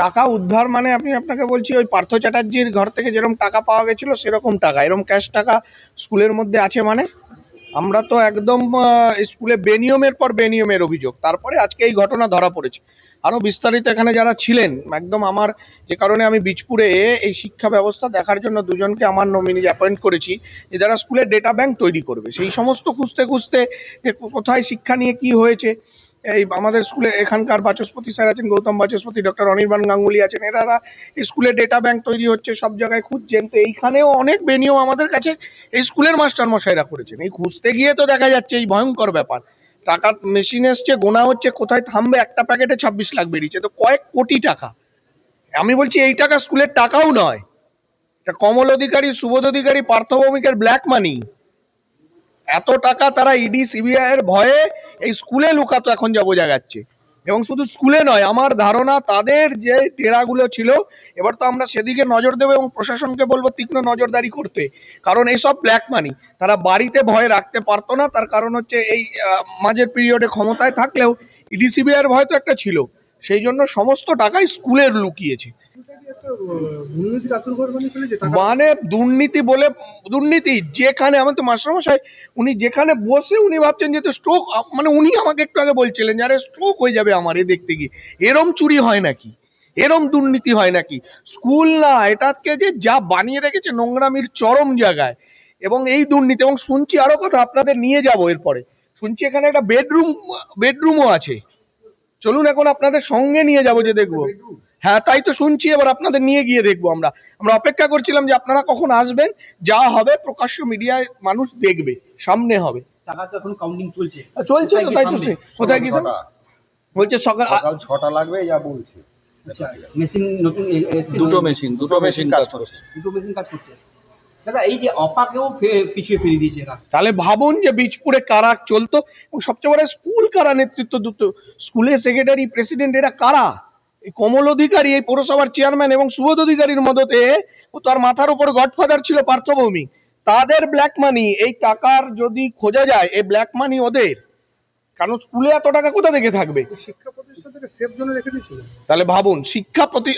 টাকা উদ্ধার মানে আমি আপনাকে বলছি ওই পার্থ চ্যাটার্জির ঘর থেকে যেরকম টাকা পাওয়া গেছিল সেরকম টাকা, এরকম ক্যাশ টাকা স্কুলের মধ্যে আছে মানে আমরা তো একদম স্কুলে বেনিয়মের পর বেনিয়মের অভিযোগ, তারপরে আজকে এই ঘটনা ধরা পড়েছে। আরও বিস্তারিত এখানে যারা ছিলেন একদম আমার, যে কারণে আমি বীজপুরে এই শিক্ষা ব্যবস্থা দেখার জন্য দুজনকে আমার নমিনি অ্যাপয়েন্ট করেছি, যে যারা স্কুলের ডেটা ব্যাংক তৈরি করবে, সেই সমস্ত খুঁজতে খুঁজতে যে কোথায় শিক্ষা নিয়ে কি হয়েছে। এই আমাদের স্কুলে এখানকার বাচস্পতি স্যার আছেন, গৌতম বাচস্পতি, ডক্টর অনির্বাণ গাঙ্গুলি আছেন, এনারা স্কুলে ডেটা ব্যাংক তৈরি হচ্ছে সব জায়গায় খুঁজছেন। তো এইখানেও অনেক বেনিয়ম আমাদের কাছে এই স্কুলের মাস্টার মশাইরা করেছেন। এই খুঁজতে গিয়ে তো দেখা যাচ্ছে এই ভয়ঙ্কর ব্যাপার, টাকা মেশিন এসছে, গোনা হচ্ছে, কোথায় থামবে, একটা প্যাকেটে 26 লাখ বেরিয়েছে, তো কয়েক কোটি টাকা। আমি বলছি এই টাকা স্কুলের টাকাও নয়, এটা কমল অধিকারী, সুবোধ অধিকারী, পার্থ ভৌমিকের ব্ল্যাক মানি। এত টাকা তারা ইডি সিবিআই এর ভয়ে এই স্কুলে লুকাতো এখন যা বোঝা যাচ্ছে। এবং শুধু স্কুলে নয়, আমার ধারণা তাদের যে টেরাগুলো ছিল, এবার তো আমরা সেদিকে নজর দেবো এবং প্রশাসনকে বলবো তীক্ষ্ণ নজরদারি করতে, কারণ এইসব ব্ল্যাক মানি তারা বাড়িতে ভয়ে রাখতে পারতো না। তার কারণ হচ্ছে এই মাঝের পিরিয়ডে ক্ষমতায় থাকলেও ইডি সিবিআই এর ভয় তো একটা ছিল, সেই জন্য সমস্ত টাকাই স্কুলের লুকিয়েছে। মানে দুর্নীতি বলে দুর্নীতি যেখানে, আমার তো মাস্টারমশাই উনি যেখানে বসে উনি ভাবছেন যে তো স্ট্রোক, মানে উনি আমাকে একটু আগে বলছিলেন যে আরে স্ট্রোক হয়ে যাবে আমার এ দেখতে গিয়ে, এরম চুরি হয় নাকি, এরম দুর্নীতি হয় নাকি? স্কুল না, এটাকে যে যা বানিয়ে রেখেছে নোংরামির চরম জায়গায়। এবং এই দুর্নীতি, এবং শুনছি আরো কথা আপনাদের নিয়ে যাব এরপরে, শুনছি এখানে একটা বেডরুমও আছে। চলুন এখন আপনাদের সঙ্গে নিয়ে যাব, যে দেখবো। হ্যাঁ তাই তো শুনছি, এবার আপনাদের নিয়ে গিয়ে দেখবো। আমরা আমরা অপেক্ষা করছিলাম যে আপনারা কখন আসবেন, যা হবে প্রকাশ্য মিডিয়ায় মানুষ দেখবে, সামনে হবে। টাকা তো এখন কাউন্টিং চলছে চলছে তো, তাই তো। কোথায় কি বলছে সকাল 6টা লাগবে যা বলছে। মেশিন নতুন দুটো মেশিন কাজ করছে। কাজ করছে। দাদা এই যে অপাকেও পিছিয়ে ফেলে দিয়েছে এরা, তাহলে ভাবুন যে বীজপুরে কারা চলতো, এবং সবচেয়ে বড় স্কুল কারা নেতৃত্ব দিত, স্কুলের সেক্রেটারি, প্রেসিডেন্ট, এরা কারা? এই কমল অধিকারী, এই পৌরসভার চেয়ারম্যান এবং সুবোধ অধিকারীর মদতে, ও তার মাথার উপর গডফাদার ছিল পার্থ ভৌমিক, তাদের ব্ল্যাক মানি। এই টাকার যদি খোঁজা যায়, এই ব্ল্যাক মানি ওদের, কারণ স্কুলে এত টাকা কোথা থেকে থাকবে? শিক্ষা প্রতিষ্ঠান থেকে সেফ জোনে রেখে দিয়েছিল। তাহলে ভাবুন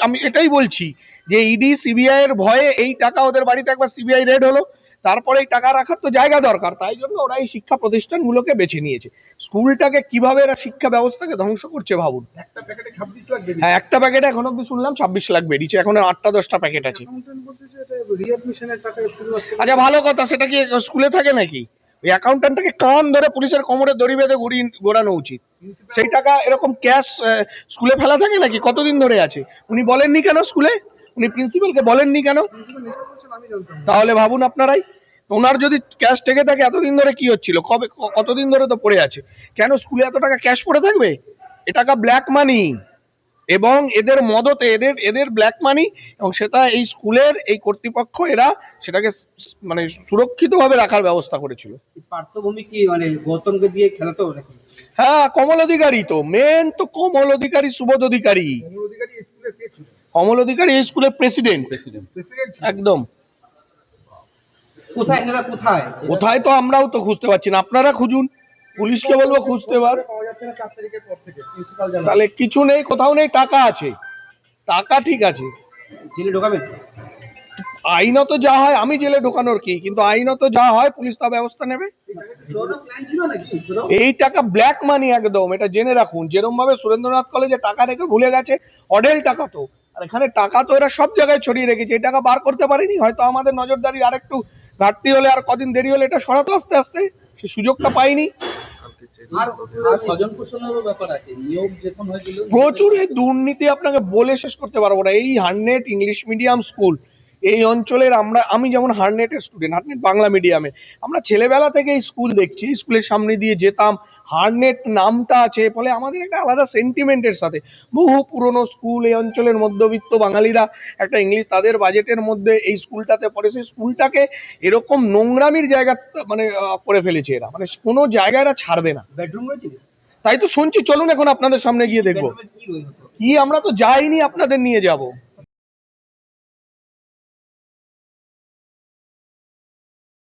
আমি এটাই বলছি যে ইডি সিবিআই এর ভয়ে এই টাকা ওদের বাড়িতে একবার সিবিআই রেড হলো, তারপরে এই টাকা রাখার তো জায়গা দরকার, তাই জন্য ওরা এই শিক্ষা প্রতিষ্ঠানগুলোকে বেছে নিয়েছে। স্কুলটাকে কিভাবে এরা শিক্ষা ব্যবস্থাকে ধ্বংস করছে ভাবুন। একটা প্যাকেটে 26 লাখ বেরিয়েছে। হ্যাঁ, একটা প্যাকেটে এখন অব্দি শুনলাম 26 লাখ বেরিয়েছে, এখন 8টা-10টা প্যাকেট আছে। অ্যাকাউন্টেন্ট বলতেছে এটা রিঅ্যাডমিশনের টাকা এপ্রিল মাস থেকে। আচ্ছা ভালো কথা, সেটা কি স্কুলে থাকে নাকি? ওই অ্যাকাউন্ট্যান্টটাকে কান ধরে পুলিশের কোমরে দড়ি বেঁধে ঘোরানো উচিত। সেই টাকা এরকম ক্যাশ স্কুলে ফেলা থাকে নাকি? কতদিন ধরে আছে উনি বলেননি কেন? স্কুলে উনি প্রিন্সিপালকে বলেননি কেন? আমি জানতাম না। তাহলে ভাবুন আপনারাই, ওনার যদি ক্যাশ থেকে থাকে এতদিন ধরে কি হচ্ছিল, কতদিন ধরে তো পড়ে আছে, কেন স্কুলে এত টাকা ক্যাশ পড়ে থাকবে? এ টাকা ব্ল্যাক মানি, এবং এদের মদতে এদের ব্ল্যাক মানি, এবং সেটা এই স্কুলের এই কর্তৃপক্ষ এরা সেটাকে মানে সুরক্ষিতভাবে রাখার ব্যবস্থা করেছিল। পার্থভূমি কি মানে গৌতমকে দিয়ে খেলাতো নাকি? হ্যাঁ, কমল অধিকারী তো মেন, তো কমল অধিকারী, সুবোধ অধিকারী। কমল অধিকারী স্কুলের পেয়েছিল। কমল অধিকারী এই স্কুলের প্রেসিডেন্ট একদম। কোথায় এনারা কোথায়? কোথায় তো আমরাও তো খুঁজতে পারছি না, আপনারা খুঁজুন, পুলিশকে বলবো খুঁজতে পার। পাওয়া যাচ্ছে না 4 তারিখের পর থেকে প্রিন্সিপাল জানান। তাহলে কিছু নেই, কোথাও নেই, টাকা আছে, টাকা ঠিক আছে। জেলে ঢোকাবেন? আইনত যা হয়, আমি জেলে ঢোকানোর কি, কিন্তু আইনত যা হয় পুলিশ তা ব্যবস্থা নেবে। এই টাকা ব্ল্যাক মানি একদম, এটা জেনে রাখুন। যেরকম ভাবে সুরেন্দ্রনাথ কলেজে টাকা রেখে ভুলে গেছে, অডেল টাকা তো, আর এখানে টাকা তো এরা সব জায়গায় ছড়িয়ে রেখেছে। এই টাকা বার করতে পারেনি, হয়তো আমাদের নজরদারি আর একটু ঘাটতি হলে, আর কদিন দেরি হলে এটা সরাতো আস্তে আস্তে, সে সুযোগটা পাইনি। আর স্বজন পোষণেরও ব্যাপার আছে, নিয়োগ যখন হয়েছিল প্রচুর এই দুর্নীতি, আপনাকে বলে শেষ করতে পারবো না। এই হার্নেট ইংলিশ মিডিয়াম স্কুল এই অঞ্চলের, আমি যেমন হার্নেটের স্টুডেন্ট, হার্নেট বাংলা মিডিয়ামে, আমরা ছেলেবেলা থেকে এই স্কুল দেখছি, স্কুলের সামনে দিয়ে যেতাম, হার্নেট নামটা আছে, ফলে আমাদের একটা আলাদা সেন্টিমেন্টের সাথে। বহু পুরনো স্কুল, এই অঞ্চলের মধ্যবিত্ত বাঙালিরা একটা ইংলিশ তাদের বাজেটের মধ্যে এই স্কুলটাতে পড়ে, সেই স্কুলটাকে এরকম নোংরামির জায়গা মানে করে ফেলেছে এরা, মানে কোনো জায়গায় এরা ছাড়বে না। বেডরুম রয়েছে? তাই তো শুনছি, চলুন এখন আপনাদের সামনে গিয়ে দেখবো। বেডরুমে কি হতো? কি, আমরা তো যাইনি, আপনাদের নিয়ে যাব।